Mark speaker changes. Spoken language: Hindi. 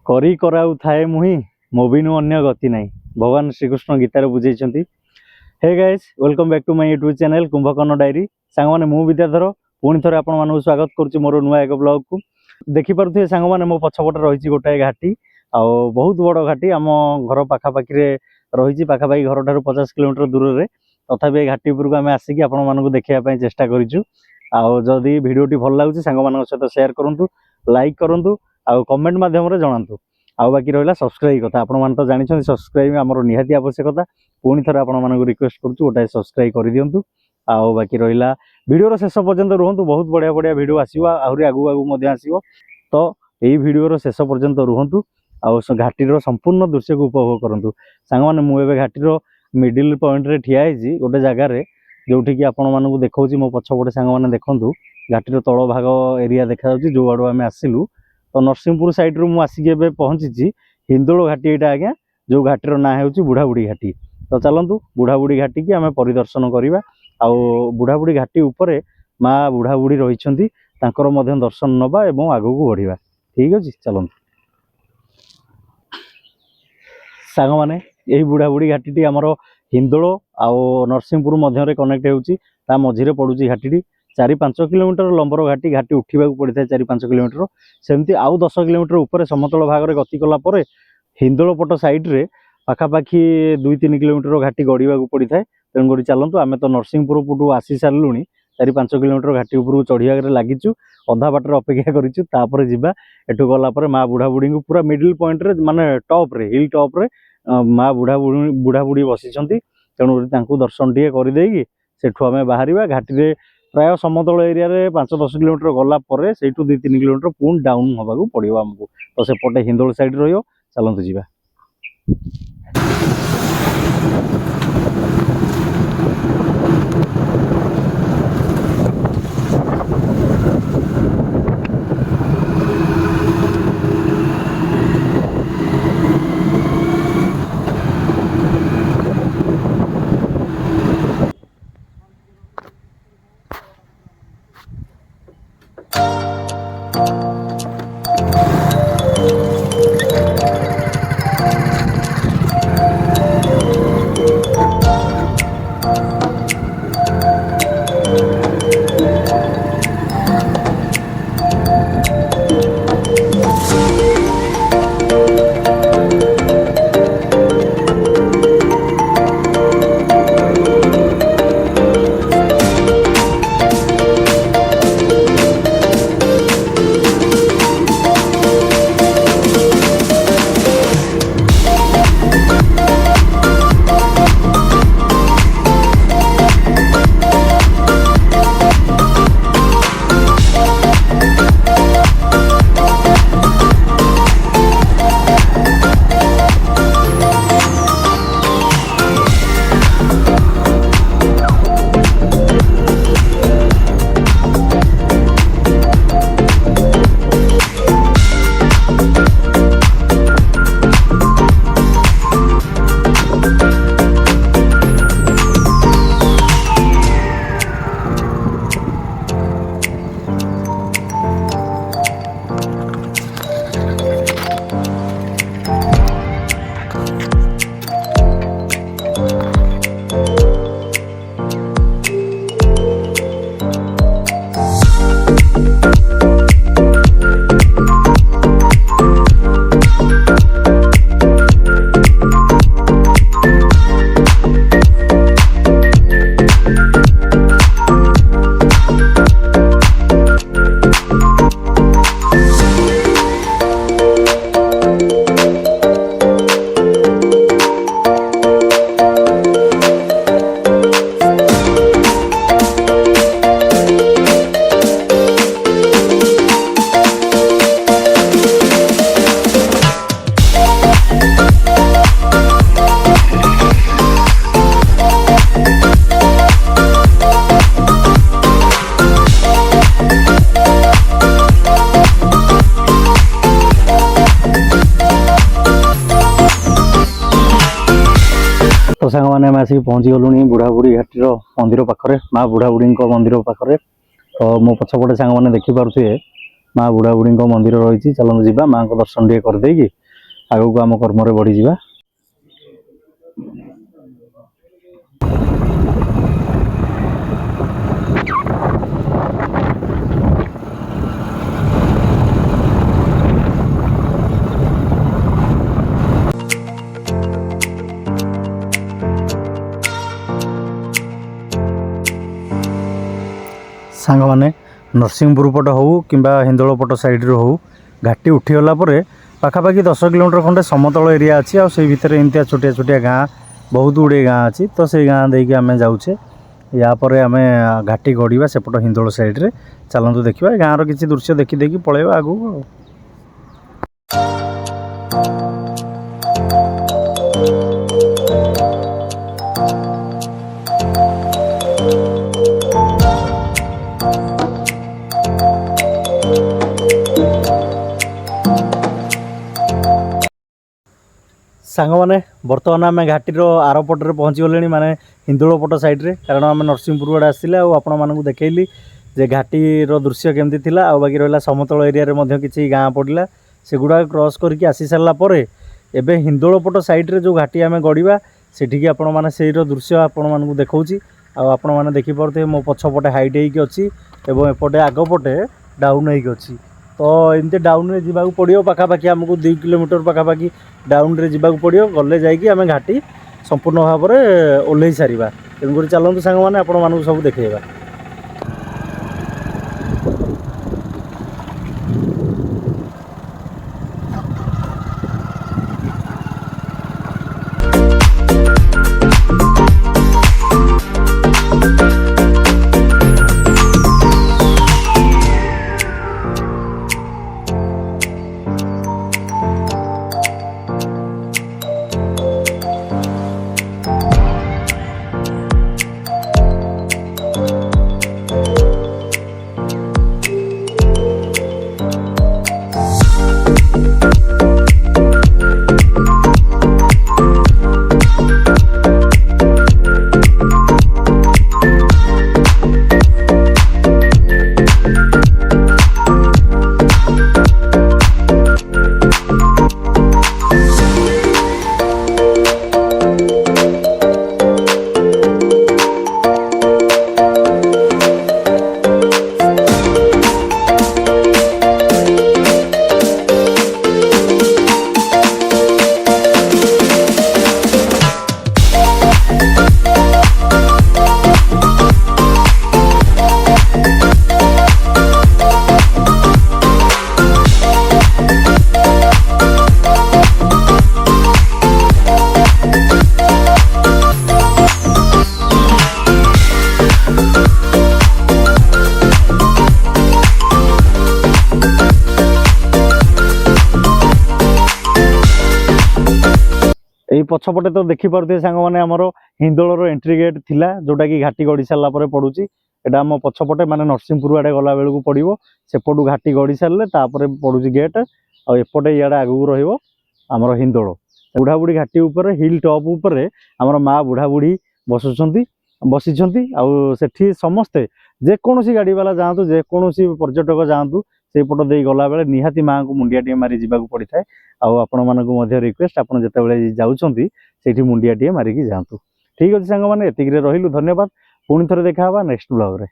Speaker 1: करी कराउ थाए मुहि मोबिनु अन्य गति नहीं भगवान श्रीकृष्ण गीतार बुझे। Hey guys welcome back to my YouTube channel Kumbhakarna diary. सांग माने मु विद्याधर पुणी थे आपण मानक स्वागत करुच्ची मोर नुआ एक ब्लॉग को। देखिपे सांग मैंने मो पछपटे रही गोटाए घाटी आ बहुत बड़ घाटी आम घर पाखापाखि रही पाखापाखि घर ठार 50 किलोमीटर दूर में तथापि घाटी उपरको आम आसिक आपण मानक देखा चेष्टा करूँ। आदि भिडटी भल लगुच सांग मान सहित सेयार करूँ, लाइक करूँ, आ कमेंट मध्यम जनातु। आउ बाकी रहा सब्सक्राइब कथा आपण मैंने तो जानते सब्सक्राइब आमर निहाती आवश्यकता। पुणी थे आपको रिक्वेस्ट करूँ गोटाए सब्सक्राइब कर दिंतु। आउ बाकी रहा वीडियो शेष पर्यंत रुहतु, बहुत बढ़िया बढ़िया वीडियो आसो आहरी आगू आगू आसो। तो यही वीडियो शेष पर्यंत रुहतु आउ घाटीर संपूर्ण दृश्य को उपभोग करूँ। सांग मैंने मुझे घाटीर मिडिल पॉइंट रे ठिया गोटे जगार जोटि कि आपण मानक देखा मो पछपटे सांग मैंने देखूँ घाटीर तल भाग एरिया देखा जो आड़ आम आसिलु। तो नरसिंहपुर साइड रू मुझे पहुँची हिंदोल घाटी यहाँ आज्ञा जो घाटीर ना हो बुढ़ाबुढ़ी घाटी। तो चलतु बुढ़ाबुढ़ी घाटी की आम परिदर्शन करवा। आउ बुढ़ाबुढ़ी घाटी उपरे माँ बुढ़ाबुढ़ी रही दर्शन नवा और आगू को बढ़िया। ठीक अच्छे चलतु सांग मैंने यही बुढ़ाबुढ़ी घाटी आमर हिंदोल आउ नरसिंहपुर मध्य कनेक्ट होता मझीरे पड़ुची घाटी 4-5 किलोमीटर लंबर घाटी। घाटी उठा पड़ता है 4-5 किलोमीटर सेमती आउ 10 किलोमीटर ऊपर समतल भाग में गति कला हिंदोल पट साइड रे पाखापाखि 2-3 किलोमीटर घाटी गड़वा पड़ता है। तेणुक चलतु आम तो नरसिंहपुर पटू आसी सारू 4-5 किलोमीटर घाटी उपरको चढ़िया लगिचु अधा बाटर अपेक्षा करूँ। जावा एठू गलापर माँ बुढ़ाबुढ़ी को पूरा मिडिल पॉइंट रे माने टॉप रे हिल टॉप रे माँ बुढ़ाबुढ़ी बसी। तेणु दर्शन टे करदेगी सेठू आम बाहर घाटी रे प्राय समतल एरिया रे 5-10 किलोमीटर गला पर से 2-3 किलोमीटर पुणी डाउन होगा पड़ो आमको। तो सेपटे हिंदोल साइड रही चलतु जीवा। तो सांग मैंने आम आसिक पहुँची गलुणी बुढ़ाबुढ़ी घाटीर मंदिर पाखे माँ बुढ़ाबुढ़ी मंदिर पाखे। तो मो पछपटे सांग मैंने देखिपे माँ बुढ़ा बुढ़ी मंदिर रही। चलते जावा माँ को दर्शन टे करदेकी आगू को आम कर्म बढ़ी जा। सांग मैंने नरसिंहपुर पट हो कि हिंदोल पट साइड हो घाटी उठीगला पाखापाखि 10 किलोमीटर खंडे समतल एरिया अच्छी आ भितर एमती छोटिया छोटिया गाँ बहुत गुड़े गाँ अच्छी। तो से गाँ देकी आम जाऊे यापर आम घाटी गढ़ा सेपट हिंदोल साइड्रे चलतु देखा गाँव किसी दृश्य देखी पलैबा आगू। सांग मैंने बर्तमान आम घाटीर आर पटे पहुँची गले माने हिंदोल पट साइड्रे कारण आम नरसिंहपुर आड़े आसले आपको देखली जे घाटीर दृश्य केमती थी आ बाकी रहा समतल एरिया किसी गाँ पड़ा से गुड़ा क्रॉस करके आसी सारापर एवं हिंदोल पट साइड्रे जो घाटी आम गढ़ा सेठिकी आपण मैंने से दृश्य आपको देखा आपण मैंने देखिपे मो पछपटे हाइट होती एपटे आगपटे डाउन होती। तो एमती डाउन रे जीवा पड़ो पाखापाखि आमको 2 किलोमीटर पाखापाखि डाउन रे जीवा पड़ो गले जाइए आम घाटी संपूर्ण भाव में ओल्ल सारा। तेणुक चलतु सांग मैंने आपण सब देखा। यही पछपटे तो देखिपे सांग मैंने आमर हिंदोल एंट्री गेट थिला जोटा कि घाटी गढ़ी सारापर पड़ूची एटा आम पछपटे माने नरसिंहपुर आड़े गला बेलू पड़ो सेपटू घाटी गढ़ी सारे पड़ूची गेट आउटे इे आगू रमर हिंदोल बुढ़ा बुढ़ी घाटी उपर हिल टॉप उपर आमर माँ बुढ़ा बुढ़ी बसी आठी समस्ते जेकोसी गाड़ी वाला जातु जेकोसी पर्यटक जातु से पट दे गला बेले निहाती माँ को मुंडिया टे मारी जावाक पड़ी था। आपण रिक्वेस्ट आप जाऊँगी मुंडिया टे मारिकी जातु। ठीक अच्छे सांग मैंने एतिक रही धन्यवाद। पुणी थे देखा नेक्स्ट ब्लॉग रे।